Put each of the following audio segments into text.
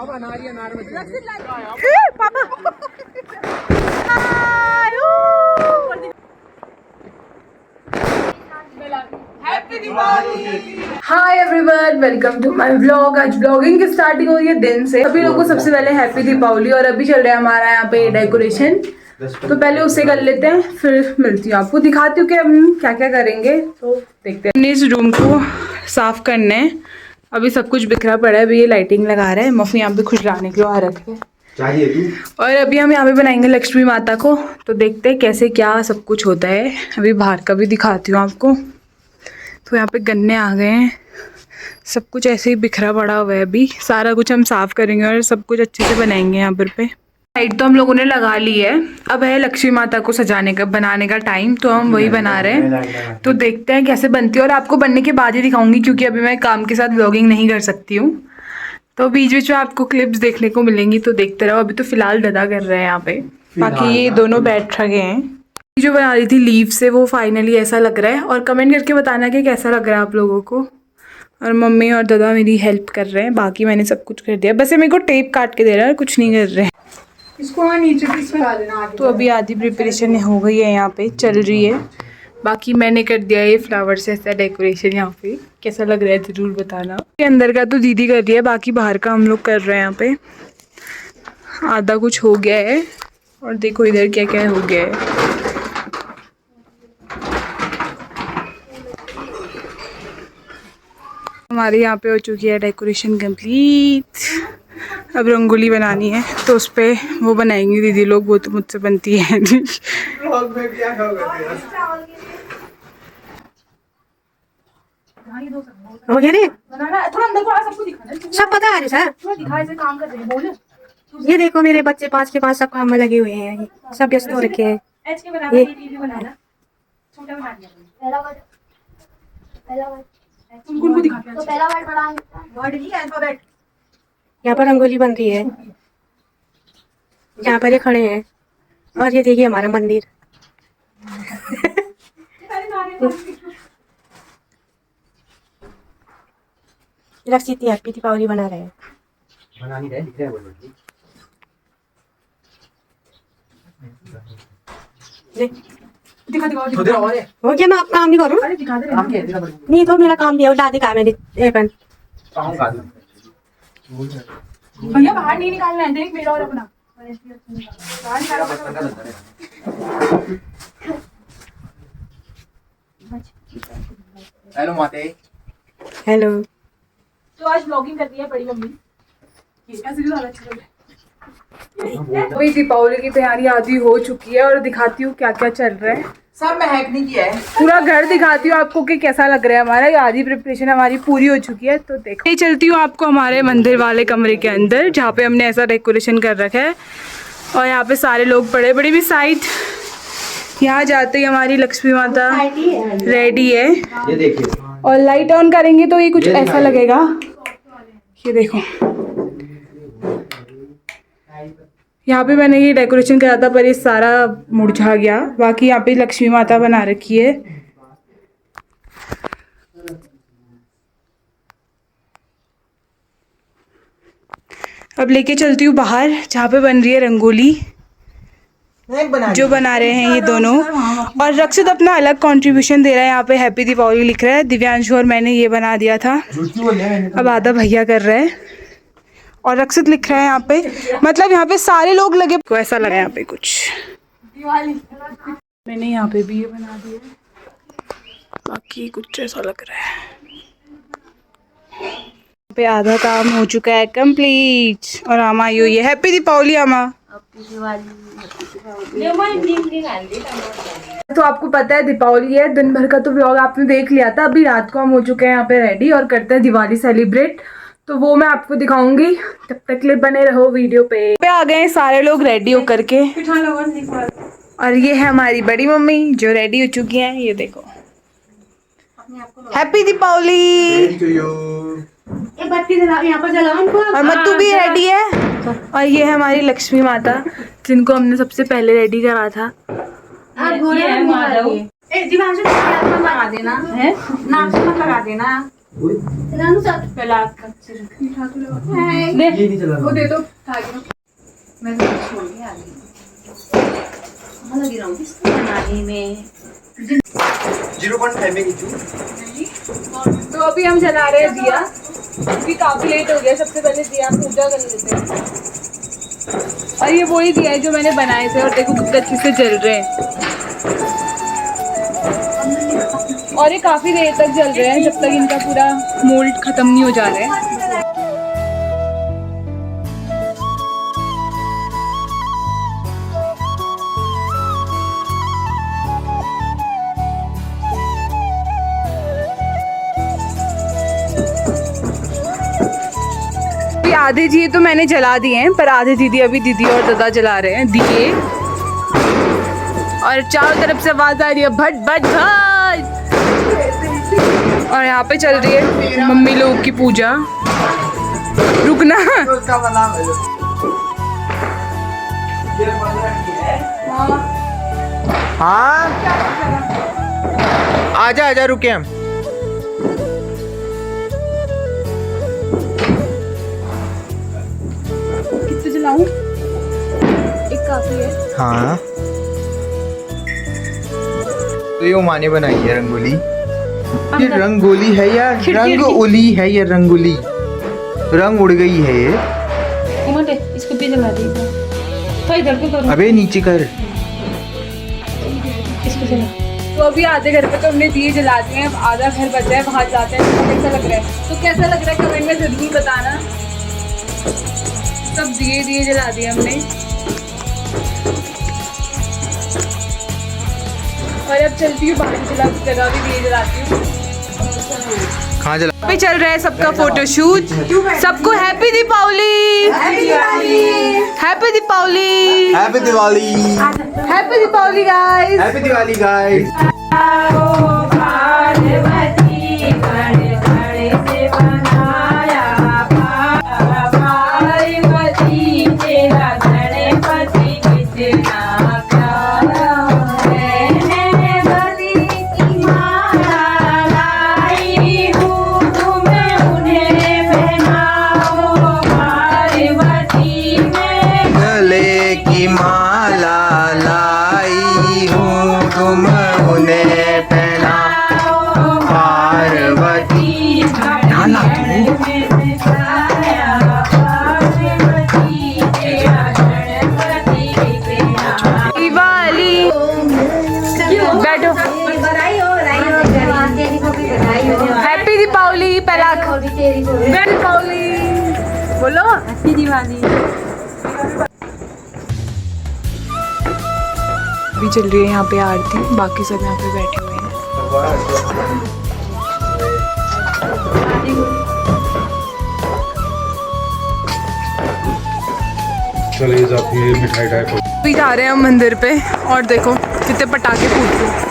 पापा hi everyone, welcome to my vlog. आज vlogging की स्टार्टिंग हो रही है दिन से। सभी लोगों को सबसे पहले हैप्पी दीपावली। और अभी चल रहा है हमारा यहाँ पे डेकोरेशन, तो पहले उससे कर लेते हैं, फिर मिलती हूँ आपको, दिखाती हूँ कि हम क्या क्या करेंगे। तो देखते हैं। इस रूम को साफ करने हैं, अभी सब कुछ बिखरा पड़ा है। अभी ये लाइटिंग लगा रहे हैं, मम्मी यहाँ पे खुशलाने के लिए आ रखे चाहिए। और अभी हम यहाँ पे बनाएंगे लक्ष्मी माता को, तो देखते हैं कैसे क्या सब कुछ होता है। अभी बाहर का भी दिखाती हूँ आपको। तो यहाँ पे गन्ने आ गए हैं, सब कुछ ऐसे ही बिखरा पड़ा हुआ है। अभी सारा कुछ हम साफ करेंगे और सब कुछ अच्छे से बनाएंगे। यहाँ पर पे लाइट तो हम लोगों ने लगा ली है, अब है लक्ष्मी माता को सजाने का, बनाने का टाइम, तो हम वही बना रहे हैं। तो देखते हैं कैसे बनती है और आपको बनने के बाद ही दिखाऊंगी, क्योंकि अभी मैं काम के साथ व्लॉगिंग नहीं कर सकती हूँ। तो बीच बीच में आपको क्लिप्स देखने को मिलेंगी, तो देखते रहो। अभी तो फिलहाल ददा कर रहे हैं यहाँ पे, बाकी ये दोनों बैठ गए हैं। जो बना रही थी लीव से, वो फाइनली ऐसा लग रहा है। और कमेंट करके बताना कि कैसा लग रहा है आप लोगों को। और मम्मी और दादा मेरी हेल्प कर रहे हैं, बाकी मैंने सब कुछ कर दिया। बस ये मेरे को टेप काट के दे रहा है, कुछ नहीं कर रहे हैं। इसको नीचे पीस में ला देना। तो अभी आधी प्रिपरेशन हो गई है, यहाँ पे चल रही है। बाकी मैंने कर दिया ये फ्लावर से ऐसा डेकोरेशन। यहाँ पे कैसा लग रहा है जरूर बताना। अंदर का तो दीदी कर रही है, बाकी बाहर का हम लोग कर रहे हैं। यहाँ पे आधा कुछ हो गया है, और देखो इधर क्या क्या हो गया है। हमारे यहाँ पे हो चुकी है डेकोरेशन कंप्लीट। अब रंगोली बनानी है, तो उस पर वो बनाएंगी दीदी लोग, वो तो मुझसे बनती है। हो गया रे, सब पता है सर। ये देखो मेरे बच्चे 5 के 5 सब काम में लगे हुए हैं, सब व्यस्त हो रखे हैं। यहाँ पर रंगोली बन रही है, यहाँ पर ये खड़े हैं, और ये देखिए हमारा मंदिर। रक्षित हैप्पी दीपावली बना रहे हैं। हो गया, मैं आप काम नहीं करूँ। नहीं तो मेरा काम दिया दादी का मैंने भैया बाहर नहीं निकालना है, देख मेरा और अपना। हेलो माते। हेलो। तो आज व्लॉगिंग कर रही है बड़ी मम्मी। अभी दीपावली की तैयारी आधी हो चुकी है, और दिखाती हूँ क्या क्या चल रहा है। सब महक नहीं किया है, पूरा घर दिखाती हूँ आपको कि कैसा लग रहा है हमारा। ये आधी प्रिपरेशन हमारी पूरी हो चुकी है, तो देखो। ये चलती हूँ आपको हमारे मंदिर वाले कमरे के अंदर, जहाँ पे हमने ऐसा डेकोरेशन कर रखा है। और यहाँ पे सारे लोग बड़े बड़ी भी साइड। यहाँ जाते ही हमारी लक्ष्मी माता रेडी है। ये देखिए, और लाइट ऑन करेंगे तो ये कुछ ऐसा लगेगा। ये देखो, यहाँ पे मैंने ये डेकोरेशन करा था, पर ये सारा मुरझा गया। बाकी यहाँ पे लक्ष्मी माता बना रखी है। अब लेके चलती हूँ बाहर, जहाँ पे बन रही है रंगोली, जो बना रहे हैं ये दोनों। और रक्षित अपना अलग कंट्रीब्यूशन दे रहा है। यहाँ पे हैप्पी दीपावली लिख रहा है दिव्यांशु, और मैंने ये बना दिया था। अब आधा भैया कर रहे हैं, और रक्षित लिख रहे हैं यहाँ पे। मतलब यहाँ पे सारे लोग लगे को ऐसा लगा यहाँ पे कुछ दिवाली। मैंने यहाँ पे भी ये बना दिया, बाकी कुछ ऐसा लग रहा है। यहाँ पे आधा काम हो चुका है कंप्लीट, और आमा आई हुई है। हैप्पी दीपावली आमा। तो आपको पता है दीपावली है, दिन भर का तो व्लॉग आपने देख लिया था। अभी रात को हम हो चुके हैं यहाँ पे रेडी, और करते हैं दिवाली सेलिब्रेट, तो वो मैं आपको दिखाऊंगी। तब तक के लिए बने रहो वीडियो पे आ गए सारे लोग रेडी होकर के। और ये है हमारी बड़ी मम्मी जो रेडी हो चुकी हैं। ये देखो, हैप्पी दीपावली। और मत्तू भी रेडी है। और ये है हमारी लक्ष्मी माता, जिनको हमने सबसे पहले रेडी करा था। लगा देना है, नाक मत लगा देना। पलाक का दे, ये नहीं चला वो दे दो थाली में। मैं तो छोड़ के आ गई। कहाँ लगी रहूँ इसको बनाने में। 0.5 में खींचूं। तो अभी हम जला रहे हैं दिया, क्योंकि काफी लेट हो गया। सबसे पहले दिया पूजा कर लेते हैं। और ये वही दिया है जो मैंने बनाए थे, और देखो कितने अच्छे से जल रहे हैं। और ये काफी देर तक जल रहे हैं, जब तक इनका पूरा मोल्ड खत्म नहीं हो जा रहा है। आधे दिए तो मैंने जला दिए हैं, पर आधे दीदी अभी दीदी और दादा जला रहे हैं दिए। और चारों तरफ से आवाज आ रही है भट भट भट। और यहाँ पे चल रही है मम्मी लोग की पूजा। रुकना। हाँ आजा आजा रुके हम। कितने जलाऊं? एक काफी है। हाँ तो ये उमा ने बनाई है रंगोली। ये रंगोली है या रंगोली है? ये रंगोली रंग उड़ गई है ये। उमर दे, इसको भी जला दे। तो इधर को करो, अबे नीचे कर। इसको जला। तो अभी आधे घर पे तो हमने दिए जला दिए हैं, अब आधा घर बचा है, वहां जाते हैं। तो कैसा लग रहा है? तो कैसा लग रहा है कमेंट में जरूर बताना। सब दिए दिए जला दिए हमने। और अब चलती हूँ बाहर जगह भी दिए जलाती हूँ। कहाँ जला? अभी चल रहा है सबका फोटोशूट। सबको happy Deepavali. Happy Deepavali. Happy Diwali. Happy Deepavali guys. Happy Diwali guys. गले की माला लाई हूँ तुम उन्हें पहनाओ पार्वती। डाला दिवाली। बैठो। हैप्पी दीपावली। पहला दीपावली बोलो। हैप्पी दिवाली। अभी चल रही है यहाँ पे आरती, बाकी सब यहाँ पे बैठे हुए हैं। चलिए जाती मिठाई खाए। अभी जा रहे हैं हम मंदिर पे, और देखो कितने पटाखे फूट रहे हैं।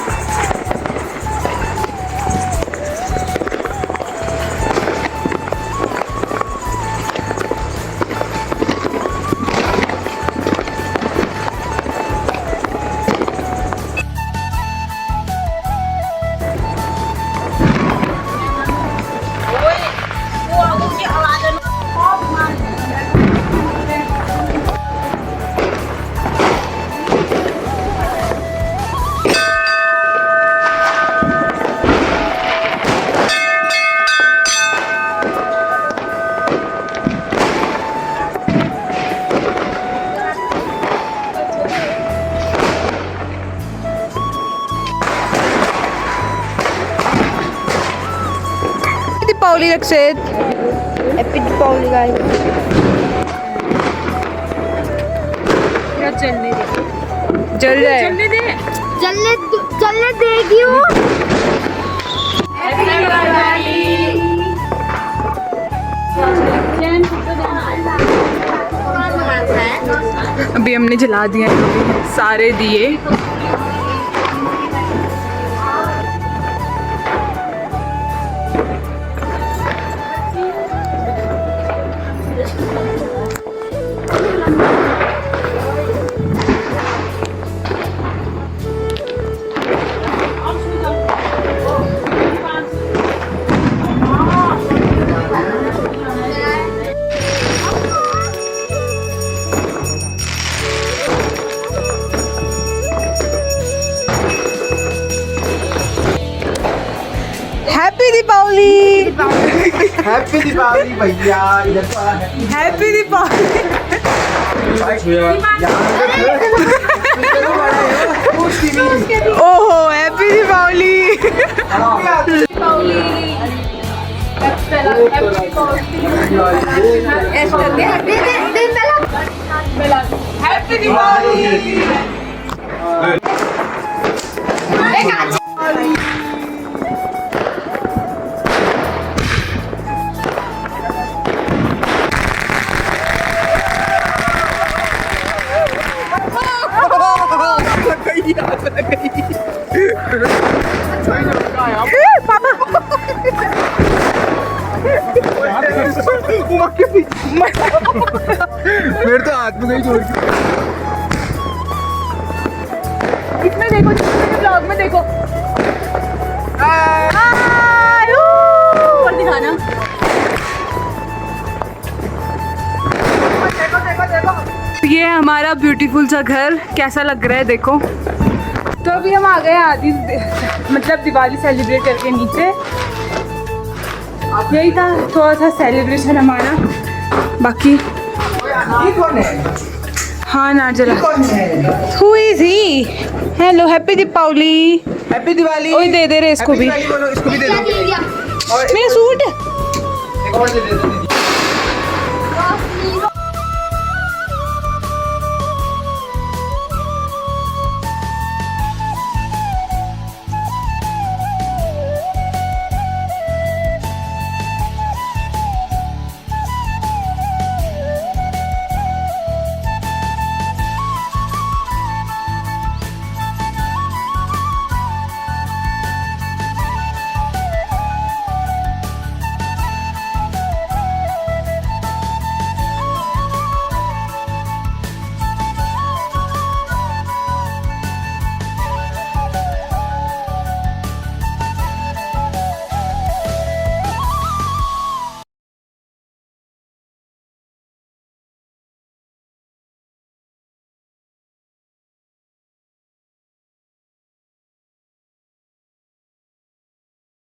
दीपावली रक्षित। Happy Deepavali guys. जलने दे। जल जाए। जलने दे। चलने देगी वो। अभी हमने जला दिया है सारे दिए। हैप्पी दीपावली भैया, इधर तो आ है। हैप्पी दीपावली। ओहो हैप्पी दीपावली। हैप्पी दीपावली। मेरे तो हाथ में नहीं छोड़। इसमें देखो, ब्लॉग में देखो। और दिखाना। ये है हमारा ब्यूटीफुल सा घर, कैसा लग रहा है देखो। तो अभी हम आ गए आदि मतलब दिवाली सेलिब्रेट करके नीचे। यही था थोड़ा सा सेलिब्रेशन हमारा, बाकी ये कौन है? हाँ ना जरा। Who is he? Hello happy Deepavali. Happy Diwali. ओए दे दे रे इसको भी। बोलो, इसको भी दे दो। मेरा सूट। एक और दे दो।